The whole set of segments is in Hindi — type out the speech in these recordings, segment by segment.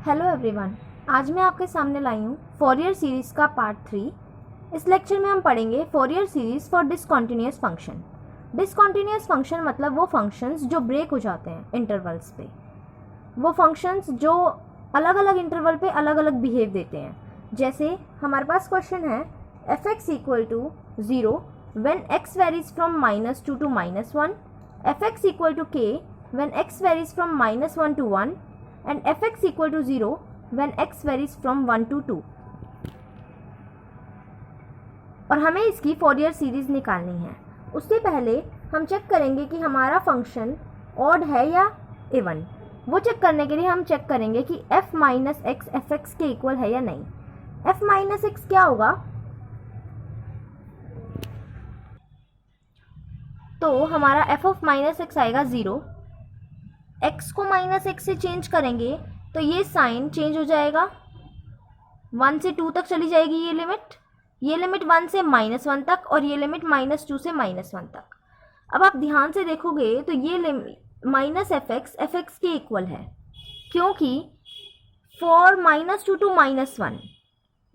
हेलो एवरीवन, आज मैं आपके सामने लाई हूँ फोरियर सीरीज़ का पार्ट 3। इस लेक्चर में हम पढ़ेंगे Fourier series for discontinuous function. Discontinuous function मतलब वो फंक्शंस जो ब्रेक हो जाते हैं इंटरवल्स पे, वो फंक्शंस जो अलग अलग इंटरवल पे अलग अलग बिहेव देते हैं। जैसे हमारे पास क्वेश्चन है F X equal to 0 when X varies from -2 to -1, F X equal to K when X varies from -1 to 1 and fx equal to 0 when x varies from 1 to 2। और हमें इसकी फोरियर सीरीज निकालनी है। उससे पहले हम चेक करेंगे कि हमारा फंक्शन ऑड है या इवन। वो चेक करने के लिए हम चेक करेंगे कि f minus x F x के इक्वल है या नहीं। f माइनस एक्स क्या होगा? तो हमारा f ऑफ माइनस एक्स आएगा 0। x को माइनस एक्स से चेंज करेंगे तो ये साइन चेंज हो जाएगा, 1 से 2 तक चली जाएगी ये लिमिट 1 से -1 तक और ये लिमिट -2 से -1 तक। अब आप ध्यान से देखोगे तो ये माइनस एफ एक्स के इक्वल है, क्योंकि फॉर -2 to -1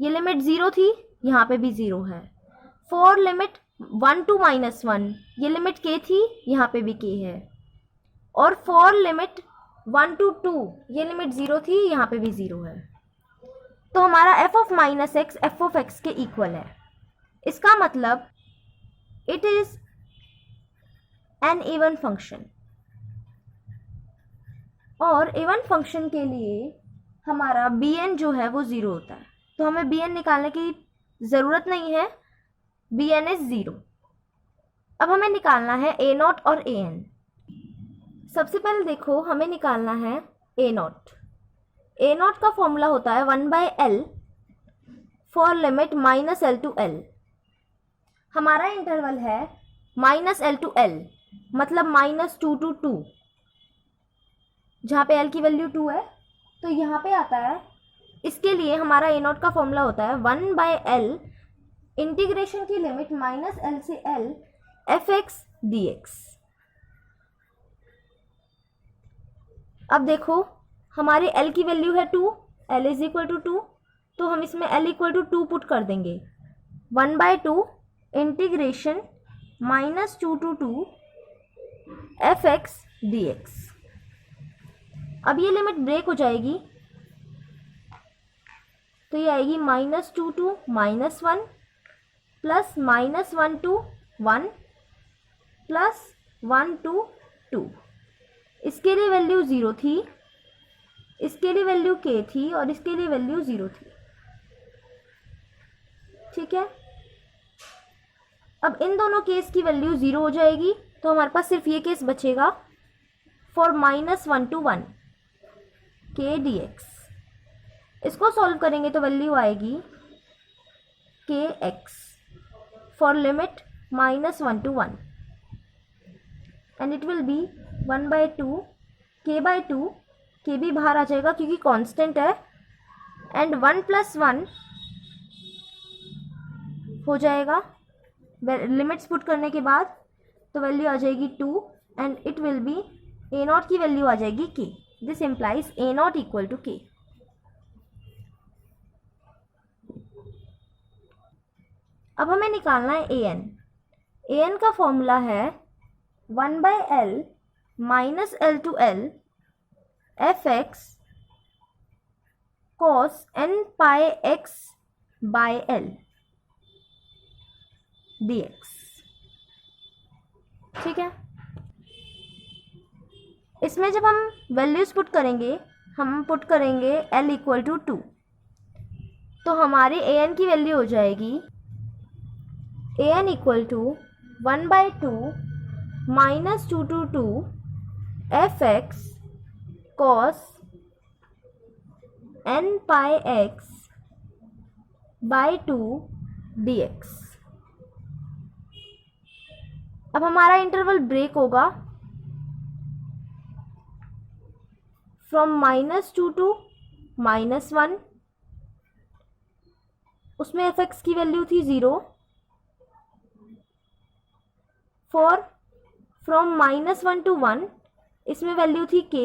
ये लिमिट 0 थी, यहाँ पे भी 0 है। फॉर लिमिट 1 to -1 ये लिमिट k थी, यहाँ पे भी k है। और फॉर लिमिट 1 to 2 ये लिमिट 0 थी, यहाँ पे भी 0 है। तो हमारा f of minus x F of x के इक्वल है। इसका मतलब it is an even function. और इवन फंक्शन के लिए हमारा bn जो है वो 0 होता है, तो हमें bn निकालने की ज़रूरत नहीं है, bn इज 0। अब हमें निकालना है a0 और an। सबसे पहले देखो, हमें निकालना है a0 का फॉर्मूला होता है 1/l for limit -l to l। हमारा इंटरवल है -l to l, मतलब -2 to 2, जहाँ पे l की वैल्यू 2 है तो यहाँ पे आता है। इसके लिए हमारा a0 का फॉर्मूला होता है 1/l इंटीग्रेशन की लिमिट -l से l fx dx। अब देखो, हमारे l की वैल्यू है 2, l इज इक्वल टू 2, तो हम इसमें l इक्वल टू 2 पुट कर देंगे। 1/2 इंटीग्रेशन -2 to 2 fx dx। अब ये लिमिट ब्रेक हो जाएगी, तो ये आएगी -2 to -1 plus -1 to 1 plus 1 to 2। इसके लिए वैल्यू 0 थी, इसके लिए वैल्यू k थी और इसके लिए वैल्यू 0 थी। ठीक है, अब इन दोनों केस की वैल्यू 0 हो जाएगी, तो हमारे पास सिर्फ ये केस बचेगा फॉर -1 to 1 k dx। इसको सॉल्व करेंगे तो वैल्यू आएगी kx for limit -1 to 1 and it will be 1/2 k/2, k भी बाहर आ जाएगा क्योंकि कांस्टेंट है, एंड 1 + 1 हो जाएगा लिमिट्स पुट करने के बाद, तो वैल्यू आ जाएगी 2 and it will be a0 की वैल्यू आ जाएगी k। This implies a0 equal to k। अब हमें निकालना है an का फॉर्मूला है 1/l -l to l fx cos nπx/l dx। ठीक है, इसमें जब हम वैल्यूज पुट करेंगे, हम पुट करेंगे l इक्वल टू 2, तो हमारी an की वैल्यू हो जाएगी an equal to 1/2 -2 to 2 fx cos nπx/2 dx। अब हमारा इंटरवल ब्रेक होगा फ्रॉम -2 to -1। उसमें fx की वैल्यू थी 0। फ्रॉम -1 to 1 इसमें वैल्यू थी k,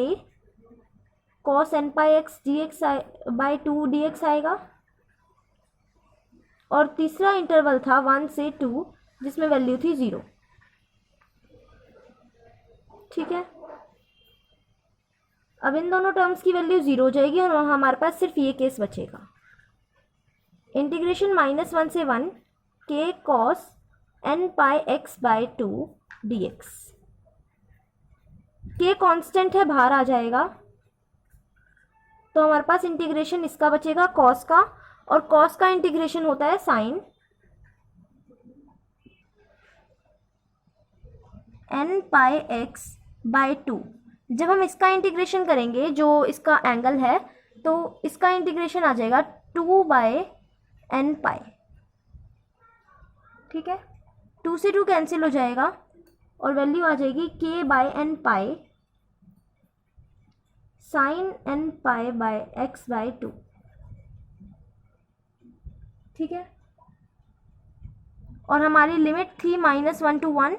cos n pi x D x by 2 D x आएगा। और तीसरा इंटरवल था 1 से 2 जिसमें वैल्यू थी 0। ठीक है, अब इन दोनों टर्म्स की वैल्यू 0 हो जाएगी और हमारे पास सिर्फ ये केस बचेगा। इंटीग्रेशन -1 से 1 k cos n pi x by 2 D x. के कांस्टेंट है, बाहर आ जाएगा, तो हमारे पास इंटीग्रेशन इसका बचेगा कॉस का, और कॉस का इंटीग्रेशन होता है sine n pi x by 2। जब हम इसका इंटीग्रेशन करेंगे, जो इसका एंगल है, तो इसका इंटीग्रेशन आ जाएगा 2 बाय n पाई। ठीक है, 2 से 2 कैंसिल हो जाएगा और वैल्यू आ जाएगी k by n pi sine n pi by x by 2। ठीक है, और हमारी लिमिट थी -1 to 1,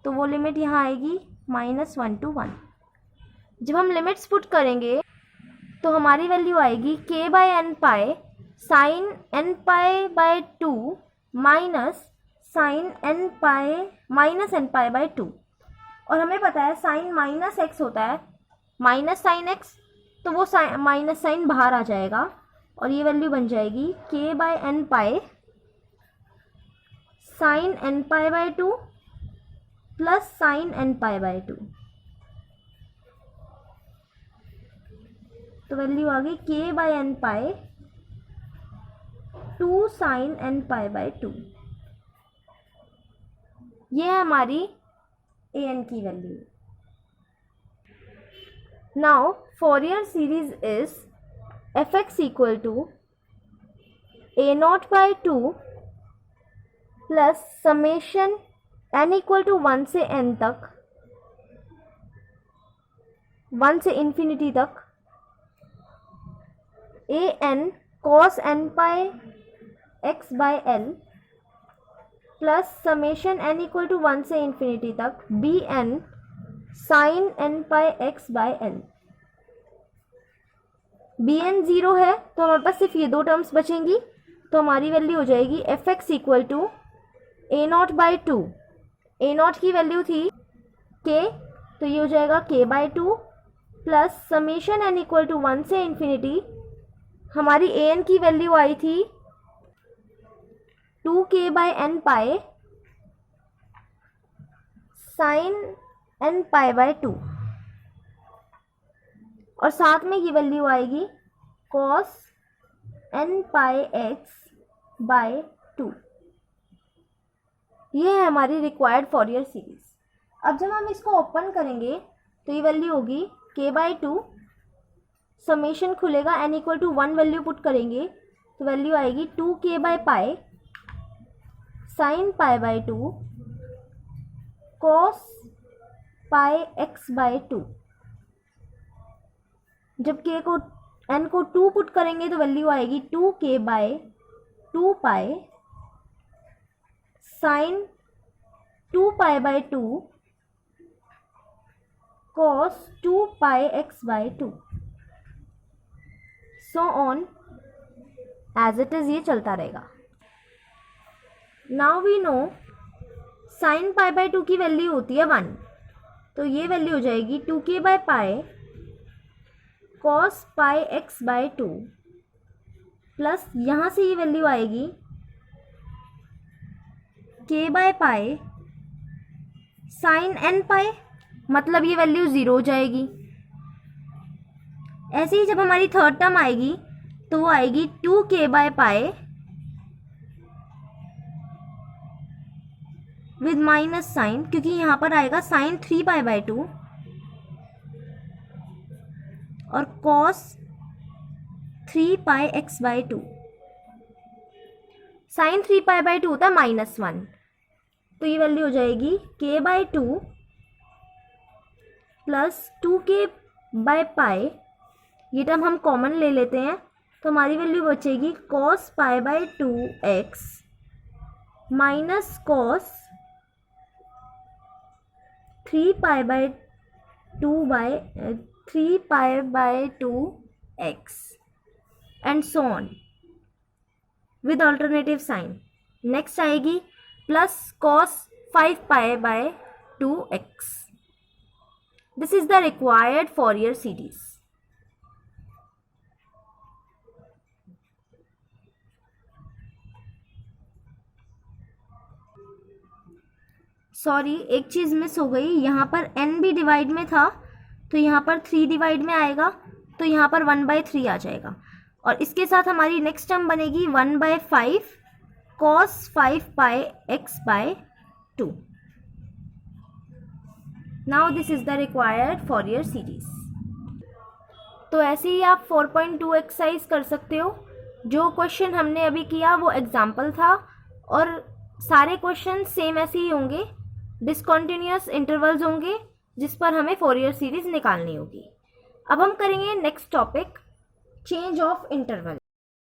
तो वो लिमिट यहाँ आएगी -1 to 1। जब हम लिमिट्स पुट करेंगे तो हमारी वैल्यू आएगी k by n pi sine n pi by 2 minus sine n pi minus n pi by 2। और हमें पता है साइन माइनस x होता है माइनस साइन x, तो वो माइनस साइन बाहर आ जाएगा और ये वैल्यू बन जाएगी k by n pi sine n pi by 2 plus sine n pi by 2। तो वैल्यू आ गई k by n pi 2 sine n pi by 2। ये है हमारी an की value. Now Fourier series is fx equal to a0 by 2 plus summation n equal to 1 से n तक, 1 से इन्फिनिटी तक, a n cos n pi x by l plus summation n equal to 1 से इन्फिनिटी तक b n sine n pi x by l। B n 0 है तो हमारे पास सिर्फ ये दो टर्म्स बचेंगी, तो हमारी वैल्यू हो जाएगी fx equal to a0 by 2। a0 की वैल्यू थी k, तो ये हो जाएगा k by 2 plus summation n equal to 1 से इन्फिनिटी, हमारी an की वैल्यू आई थी 2k by n pi sine n pi by 2, और साथ में ये वैल्यू आएगी cos n pi x by 2। ये है हमारी रिक्वायर्ड फॉरियर सीरीज। अब जब हम इसको ओपन करेंगे तो ये वैल्यू होगी k बाई 2, समेशन खुलेगा n equal to 1 value put करेंगे तो वैल्यू आएगी 2k by pi sine pi by 2 cos pi x by 2। जब k को n को 2 पुट करेंगे तो वैल्यू आएगी 2k by 2 pi sine 2 pi by 2 cos 2 pi x by 2, so on as it is, ये चलता रहेगा। Now we know sine pi by 2 की वैल्यू होती है 1, तो ये वैल्यू हो जाएगी 2k by pi cos pi x by 2 plus यहाँ से ये वैल्यू आएगी k by pi sine n pi, मतलब ये वैल्यू 0 हो जाएगी। ऐसे ही जब हमारी थर्ड टर्म आएगी तो वो आएगी 2k by pi with minus sine, क्योंकि यहाँ पर आएगा साइन 3 पाई बाय 2 और cos 3 pi x by 2। Sine 3 pi by 2 होता है -1, तो ये वैल्यू हो जाएगी k by 2 plus 2k by pi, ये टर्म हम कॉमन ले लेते हैं तो हमारी वैल्यू बचेगी cos pi by 2x minus cos 3 pi by 3 pi/2x and so on with alternative sign. Next आएगी plus cos 5 pi/2x. This is the required Fourier series. Sorry, एक चीज़ मिस हो गई, यहाँ पर n भी डिवाइड में था तो यहाँ पर 3 डिवाइड में आएगा, तो यहाँ पर 1/3 आ जाएगा। और इसके साथ हमारी नेक्स्ट टर्म बनेगी 1/5 cos 5 pi/x/2. Now this is the required फॉरियर series. तो ऐसे ही आप 4.2 एक्सरसाइज कर सकते हो। जो क्वेश्चन हमने अभी किया वो एग्जाम्पल था और सारे क्वेश्चन सेम ऐसे ही होंगे, डिसकंटिन्यूअस इंटरवल्स होंगे जिस पर हमें फॉरियर सीरीज निकालनी होगी। अब हम करेंगे next topic, change of interval.